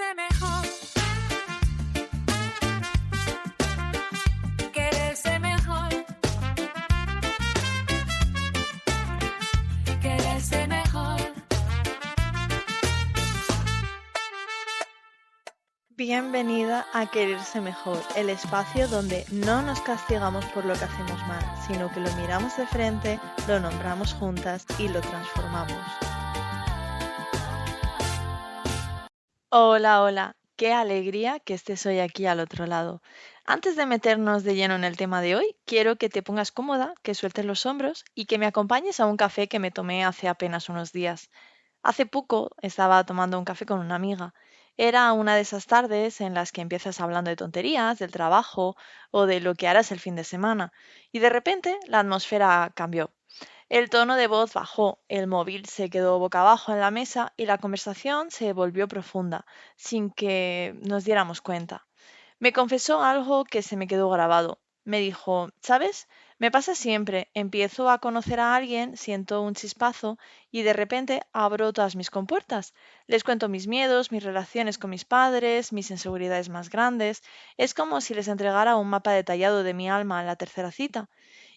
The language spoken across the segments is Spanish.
Quererse mejor. Quererse mejor. Quererse mejor. Bienvenida a Quererse Mejor, el espacio donde no nos castigamos por lo que hacemos mal, sino que lo miramos de frente, lo nombramos juntas y lo transformamos. Hola, hola, qué alegría que estés hoy aquí al otro lado. Antes de meternos de lleno en el tema de hoy, quiero que te pongas cómoda, que sueltes los hombros y que me acompañes a un café que me tomé hace apenas unos días. Hace poco estaba tomando un café con una amiga. Era una de esas tardes en las que empiezas hablando de tonterías, del trabajo o de lo que harás el fin de semana, y de repente la atmósfera cambió. El tono de voz bajó, el móvil se quedó boca abajo en la mesa y la conversación se volvió profunda, sin que nos diéramos cuenta. Me confesó algo que se me quedó grabado. Me dijo, ¿sabes? Me pasa siempre. Empiezo a conocer a alguien, siento un chispazo y de repente abro todas mis compuertas. Les cuento mis miedos, mis relaciones con mis padres, mis inseguridades más grandes. Es como si les entregara un mapa detallado de mi alma en la tercera cita.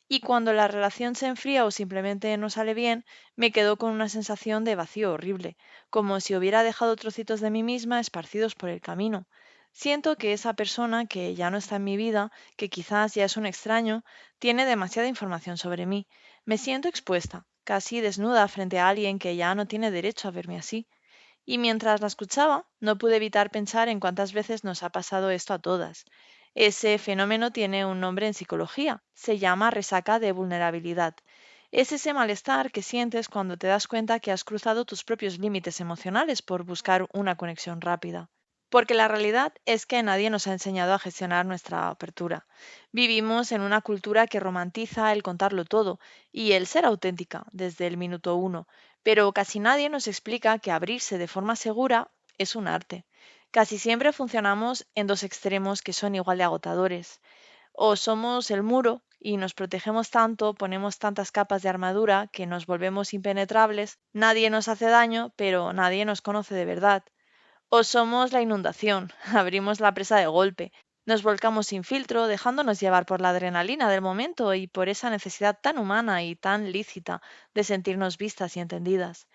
Y cuando la relación se enfría o simplemente no sale bien, me quedo con una sensación de vacío horrible, como si hubiera dejado trocitos de mí misma esparcidos por el camino. Siento que esa persona que ya no está en mi vida, que quizás ya es un extraño, tiene demasiada información sobre mí. Me siento expuesta, casi desnuda frente a alguien que ya no tiene derecho a verme así. Y mientras la escuchaba, no pude evitar pensar en cuántas veces nos ha pasado esto a todas. Ese fenómeno tiene un nombre en psicología, se llama resaca de vulnerabilidad. Es ese malestar que sientes cuando te das cuenta que has cruzado tus propios límites emocionales por buscar una conexión rápida. Porque la realidad es que nadie nos ha enseñado a gestionar nuestra apertura. Vivimos en una cultura que romantiza el contarlo todo y el ser auténtica desde el minuto uno, pero casi nadie nos explica que abrirse de forma segura es un arte. Casi siempre funcionamos en dos extremos que son igual de agotadores. O somos el muro y nos protegemos tanto, ponemos tantas capas de armadura que nos volvemos impenetrables, nadie nos hace daño, pero nadie nos conoce de verdad. O somos la inundación, abrimos la presa de golpe, nos volcamos sin filtro, dejándonos llevar por la adrenalina del momento y por esa necesidad tan humana y tan lícita de sentirnos vistas y entendidas.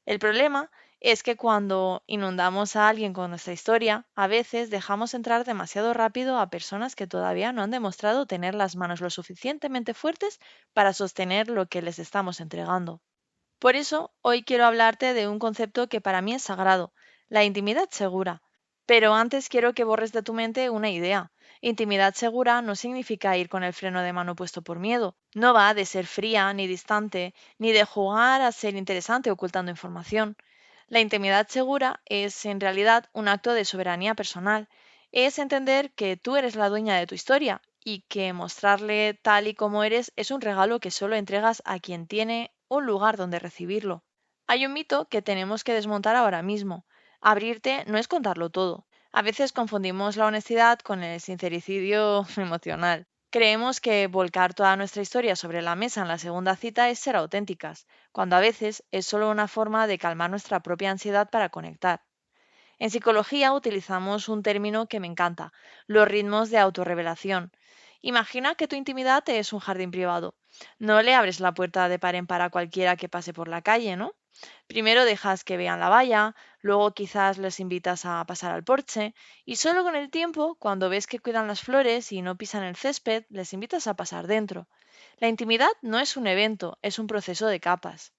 El problema es que cuando inundamos a alguien con nuestra historia, a veces dejamos entrar demasiado rápido a personas que todavía no han demostrado tener las manos lo suficientemente fuertes para sostener lo que les estamos entregando. Por eso, hoy quiero hablarte de un concepto que para mí es sagrado, la intimidad segura. Pero antes quiero que borres de tu mente una idea. Intimidad segura no significa ir con el freno de mano puesto por miedo. No va de ser fría ni distante, ni de jugar a ser interesante ocultando información. La intimidad segura es en realidad un acto de soberanía personal. Es entender que tú eres la dueña de tu historia y que mostrarle tal y como eres es un regalo que solo entregas a quien tiene un lugar donde recibirlo. Hay un mito que tenemos que desmontar ahora mismo. Abrirte no es contarlo todo. A veces confundimos la honestidad con el sincericidio emocional. Creemos que volcar toda nuestra historia sobre la mesa en la segunda cita es ser auténticas, cuando a veces es solo una forma de calmar nuestra propia ansiedad para conectar. En psicología utilizamos un término que me encanta, los ritmos de autorrevelación. Imagina que tu intimidad es un jardín privado. No le abres la puerta de par en par a cualquiera que pase por la calle, ¿no? Primero dejas que vean la valla, luego quizás les invitas a pasar al porche y solo con el tiempo, cuando ves que cuidan las flores y no pisan el césped, les invitas a pasar dentro. La intimidad no es un evento, es un proceso de capas.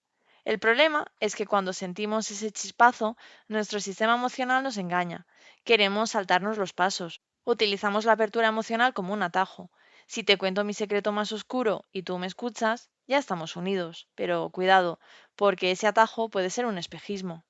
El problema es que cuando sentimos ese chispazo, nuestro sistema emocional nos engaña. Queremos saltarnos los pasos. Utilizamos la apertura emocional como un atajo. Si te cuento mi secreto más oscuro y tú me escuchas, ya estamos unidos. Pero cuidado, porque ese atajo puede ser un espejismo.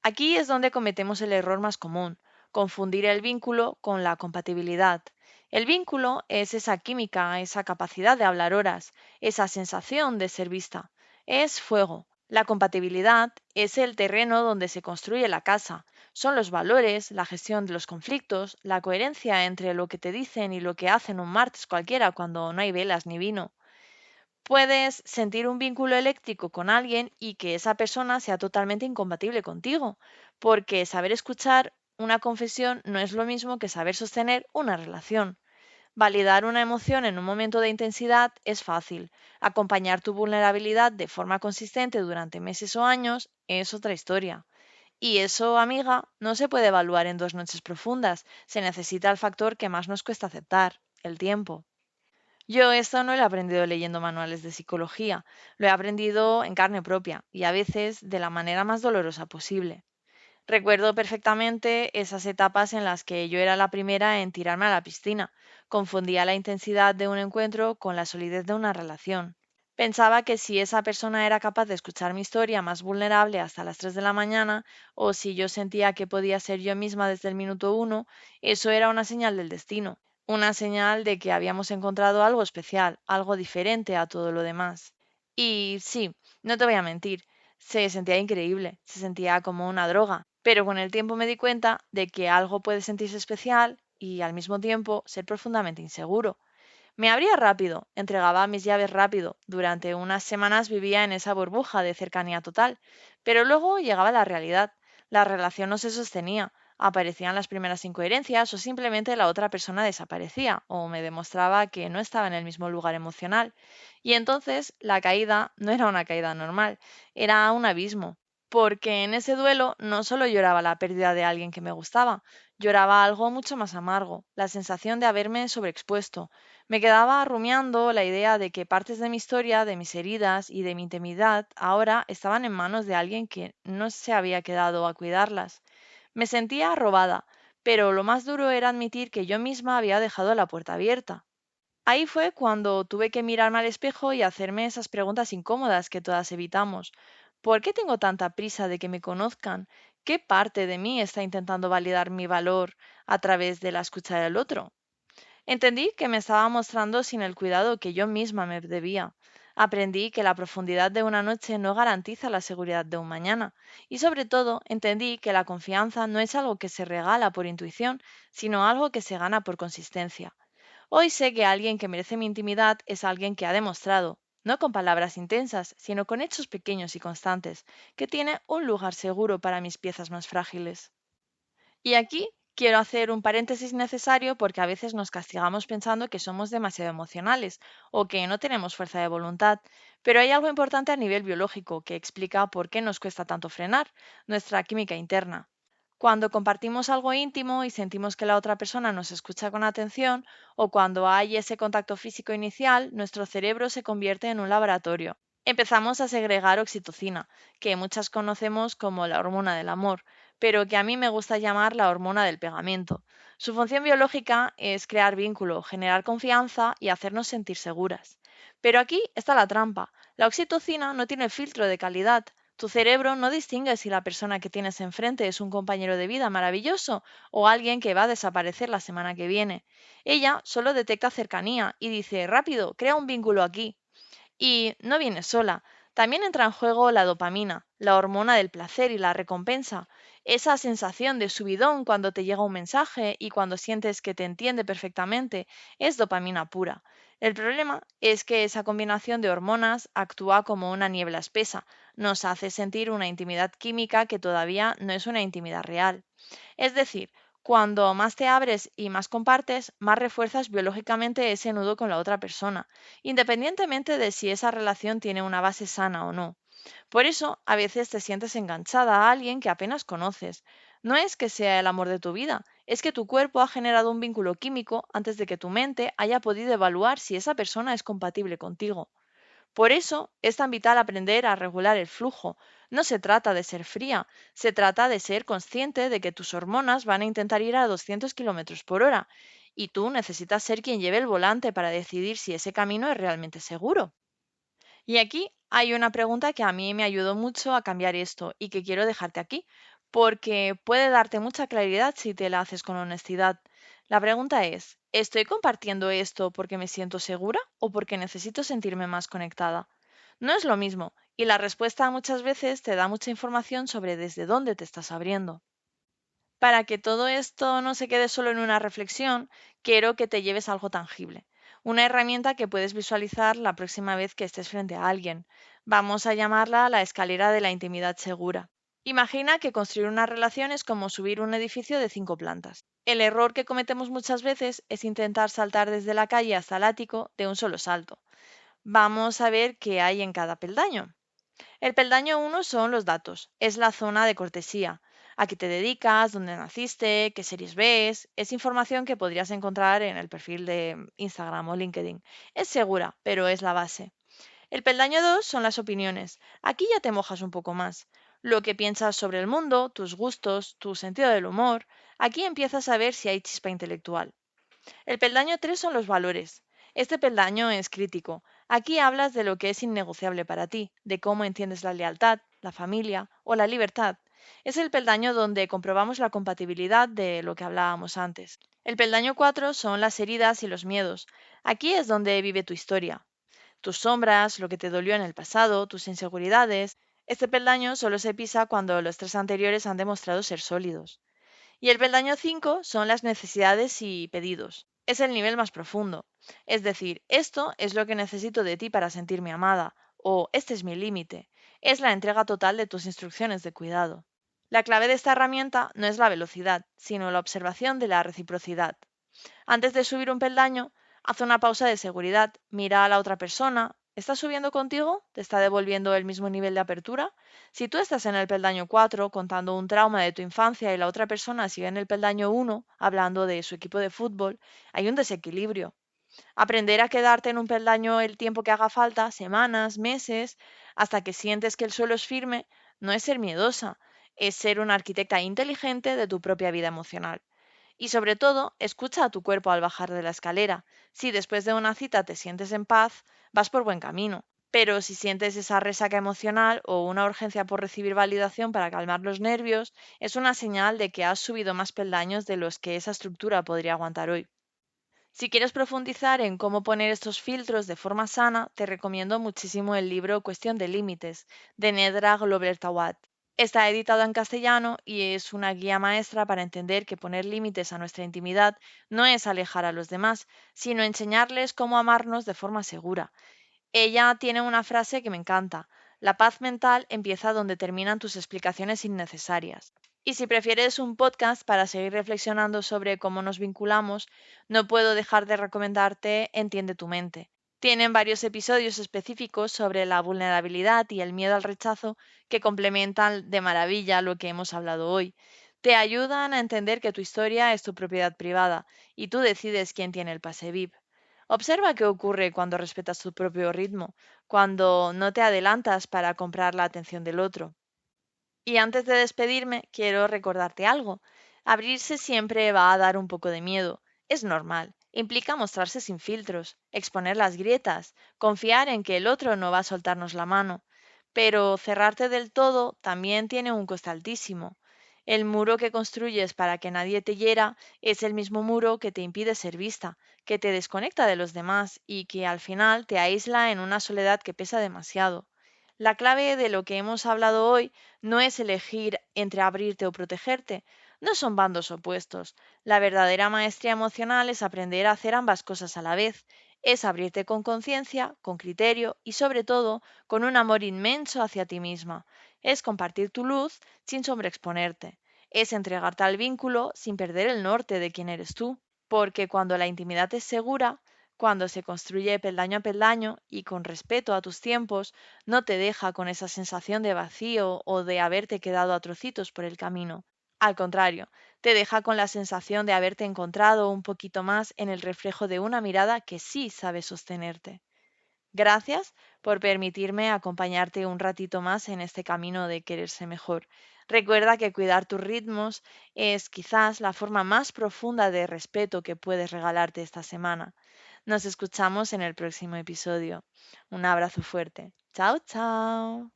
Aquí es donde cometemos el error más común, confundir el vínculo con la compatibilidad. El vínculo es esa química, esa capacidad de hablar horas, esa sensación de ser vista. Es fuego. La compatibilidad es el terreno donde se construye la casa. Son los valores, la gestión de los conflictos, la coherencia entre lo que te dicen y lo que hacen un martes cualquiera cuando no hay velas ni vino. Puedes sentir un vínculo eléctrico con alguien y que esa persona sea totalmente incompatible contigo, porque saber escuchar una confesión no es lo mismo que saber sostener una relación. Validar una emoción en un momento de intensidad es fácil. Acompañar tu vulnerabilidad de forma consistente durante meses o años es otra historia. Y eso, amiga, no se puede evaluar en 2 noches profundas. Se necesita el factor que más nos cuesta aceptar, el tiempo. Yo esto no lo he aprendido leyendo manuales de psicología, lo he aprendido en carne propia y a veces de la manera más dolorosa posible. Recuerdo perfectamente esas etapas en las que yo era la primera en tirarme a la piscina. Confundía la intensidad de un encuentro con la solidez de una relación. Pensaba que si esa persona era capaz de escuchar mi historia más vulnerable hasta las 3 de la mañana, o si yo sentía que podía ser yo misma desde el minuto uno, eso era una señal del destino, una señal de que habíamos encontrado algo especial, algo diferente a todo lo demás. Y sí, no te voy a mentir, se sentía increíble, se sentía como una droga, pero con el tiempo me di cuenta de que algo puede sentirse especial y al mismo tiempo ser profundamente inseguro. Me abría rápido, entregaba mis llaves rápido. Durante unas semanas vivía en esa burbuja de cercanía total. Pero luego llegaba la realidad. La relación no se sostenía. Aparecían las primeras incoherencias o simplemente la otra persona desaparecía o me demostraba que no estaba en el mismo lugar emocional. Y entonces la caída no era una caída normal, era un abismo. Porque en ese duelo no solo lloraba la pérdida de alguien que me gustaba, lloraba algo mucho más amargo, la sensación de haberme sobreexpuesto. Me quedaba rumiando la idea de que partes de mi historia, de mis heridas y de mi intimidad ahora estaban en manos de alguien que no se había quedado a cuidarlas. Me sentía robada, pero lo más duro era admitir que yo misma había dejado la puerta abierta. Ahí fue cuando tuve que mirarme al espejo y hacerme esas preguntas incómodas que todas evitamos. ¿Por qué tengo tanta prisa de que me conozcan? ¿Qué parte de mí está intentando validar mi valor a través de la escucha del otro? Entendí que me estaba mostrando sin el cuidado que yo misma me debía. Aprendí que la profundidad de una noche no garantiza la seguridad de un mañana. Y sobre todo, entendí que la confianza no es algo que se regala por intuición, sino algo que se gana por consistencia. Hoy sé que alguien que merece mi intimidad es alguien que ha demostrado, no con palabras intensas, sino con hechos pequeños y constantes, que tiene un lugar seguro para mis piezas más frágiles. Y aquí quiero hacer un paréntesis necesario porque a veces nos castigamos pensando que somos demasiado emocionales o que no tenemos fuerza de voluntad, pero hay algo importante a nivel biológico que explica por qué nos cuesta tanto frenar, nuestra química interna. Cuando compartimos algo íntimo y sentimos que la otra persona nos escucha con atención, o cuando hay ese contacto físico inicial, nuestro cerebro se convierte en un laboratorio. Empezamos a segregar oxitocina, que muchas conocemos como la hormona del amor, pero que a mí me gusta llamar la hormona del pegamento. Su función biológica es crear vínculo, generar confianza y hacernos sentir seguras. Pero aquí está la trampa. La oxitocina no tiene filtro de calidad. Tu cerebro no distingue si la persona que tienes enfrente es un compañero de vida maravilloso o alguien que va a desaparecer la semana que viene. Ella solo detecta cercanía y dice, rápido, crea un vínculo aquí. Y no viene sola. También entra en juego la dopamina, la hormona del placer y la recompensa. Esa sensación de subidón cuando te llega un mensaje y cuando sientes que te entiende perfectamente es dopamina pura. El problema es que esa combinación de hormonas actúa como una niebla espesa, nos hace sentir una intimidad química que todavía no es una intimidad real. Es decir, cuando más te abres y más compartes, más refuerzas biológicamente ese nudo con la otra persona, independientemente de si esa relación tiene una base sana o no. Por eso, a veces te sientes enganchada a alguien que apenas conoces. No es que sea el amor de tu vida, es que tu cuerpo ha generado un vínculo químico antes de que tu mente haya podido evaluar si esa persona es compatible contigo. Por eso es tan vital aprender a regular el flujo. No se trata de ser fría, se trata de ser consciente de que tus hormonas van a intentar ir a 200 kilómetros por hora y tú necesitas ser quien lleve el volante para decidir si ese camino es realmente seguro. Y aquí hay una pregunta que a mí me ayudó mucho a cambiar esto y que quiero dejarte aquí, porque puede darte mucha claridad si te la haces con honestidad. La pregunta es, ¿estoy compartiendo esto porque me siento segura o porque necesito sentirme más conectada? No es lo mismo, y la respuesta muchas veces te da mucha información sobre desde dónde te estás abriendo. Para que todo esto no se quede solo en una reflexión, quiero que te lleves algo tangible, una herramienta que puedes visualizar la próxima vez que estés frente a alguien. Vamos a llamarla la escalera de la intimidad segura. Imagina que construir una relación es como subir un edificio de 5 plantas. El error que cometemos muchas veces es intentar saltar desde la calle hasta el ático de un solo salto. Vamos a ver qué hay en cada peldaño. El peldaño 1 son los datos, es la zona de cortesía. A qué te dedicas, dónde naciste, qué series ves, es información que podrías encontrar en el perfil de Instagram o LinkedIn. Es segura, pero es la base. El peldaño 2 son las opiniones. Aquí ya te mojas un poco más. Lo que piensas sobre el mundo, tus gustos, tu sentido del humor. Aquí empiezas a ver si hay chispa intelectual. El peldaño 3 son los valores. Este peldaño es crítico. Aquí hablas de lo que es innegociable para ti, de cómo entiendes la lealtad, la familia o la libertad. Es el peldaño donde comprobamos la compatibilidad de lo que hablábamos antes. El peldaño 4 son las heridas y los miedos. Aquí es donde vive tu historia. Tus sombras, lo que te dolió en el pasado, tus inseguridades. Este peldaño solo se pisa cuando los tres anteriores han demostrado ser sólidos. Y el peldaño 5 son las necesidades y pedidos. Es el nivel más profundo. Es decir, esto es lo que necesito de ti para sentirme amada, o este es mi límite. Es la entrega total de tus instrucciones de cuidado. La clave de esta herramienta no es la velocidad, sino la observación de la reciprocidad. Antes de subir un peldaño, haz una pausa de seguridad, mira a la otra persona. ¿Está subiendo contigo? ¿Te está devolviendo el mismo nivel de apertura? Si tú estás en el peldaño 4 contando un trauma de tu infancia y la otra persona sigue en el peldaño 1 hablando de su equipo de fútbol, hay un desequilibrio. Aprender a quedarte en un peldaño el tiempo que haga falta, semanas, meses, hasta que sientes que el suelo es firme, no es ser miedosa, es ser una arquitecta inteligente de tu propia vida emocional. Y sobre todo, escucha a tu cuerpo al bajar de la escalera. Si después de una cita te sientes en paz, vas por buen camino. Pero si sientes esa resaca emocional o una urgencia por recibir validación para calmar los nervios, es una señal de que has subido más peldaños de los que esa estructura podría aguantar hoy. Si quieres profundizar en cómo poner estos filtros de forma sana, te recomiendo muchísimo el libro Cuestión de Límites, de Nedra Glover-Tawad. Está editado en castellano y es una guía maestra para entender que poner límites a nuestra intimidad no es alejar a los demás, sino enseñarles cómo amarnos de forma segura. Ella tiene una frase que me encanta: la paz mental empieza donde terminan tus explicaciones innecesarias. Y si prefieres un podcast para seguir reflexionando sobre cómo nos vinculamos, no puedo dejar de recomendarte Entiende tu mente. Tienen varios episodios específicos sobre la vulnerabilidad y el miedo al rechazo que complementan de maravilla lo que hemos hablado hoy. Te ayudan a entender que tu historia es tu propiedad privada y tú decides quién tiene el pase VIP. Observa qué ocurre cuando respetas tu propio ritmo, cuando no te adelantas para comprar la atención del otro. Y antes de despedirme, quiero recordarte algo. Abrirse siempre va a dar un poco de miedo. Es normal. Implica mostrarse sin filtros, exponer las grietas, confiar en que el otro no va a soltarnos la mano. Pero cerrarte del todo también tiene un coste altísimo. El muro que construyes para que nadie te hiera es el mismo muro que te impide ser vista, que te desconecta de los demás y que al final te aísla en una soledad que pesa demasiado. La clave de lo que hemos hablado hoy no es elegir entre abrirte o protegerte, no son bandos opuestos. La verdadera maestría emocional es aprender a hacer ambas cosas a la vez, es abrirte con conciencia, con criterio y sobre todo con un amor inmenso hacia ti misma. Es compartir tu luz sin sobreexponerte. Es entregarte al vínculo sin perder el norte de quién eres tú. Porque cuando la intimidad es segura, cuando se construye peldaño a peldaño y con respeto a tus tiempos, no te deja con esa sensación de vacío o de haberte quedado a trocitos por el camino. Al contrario, te deja con la sensación de haberte encontrado un poquito más en el reflejo de una mirada que sí sabe sostenerte. Gracias por permitirme acompañarte un ratito más en este camino de quererse mejor. Recuerda que cuidar tus ritmos es quizás la forma más profunda de respeto que puedes regalarte esta semana. Nos escuchamos en el próximo episodio. Un abrazo fuerte. Chao, chao.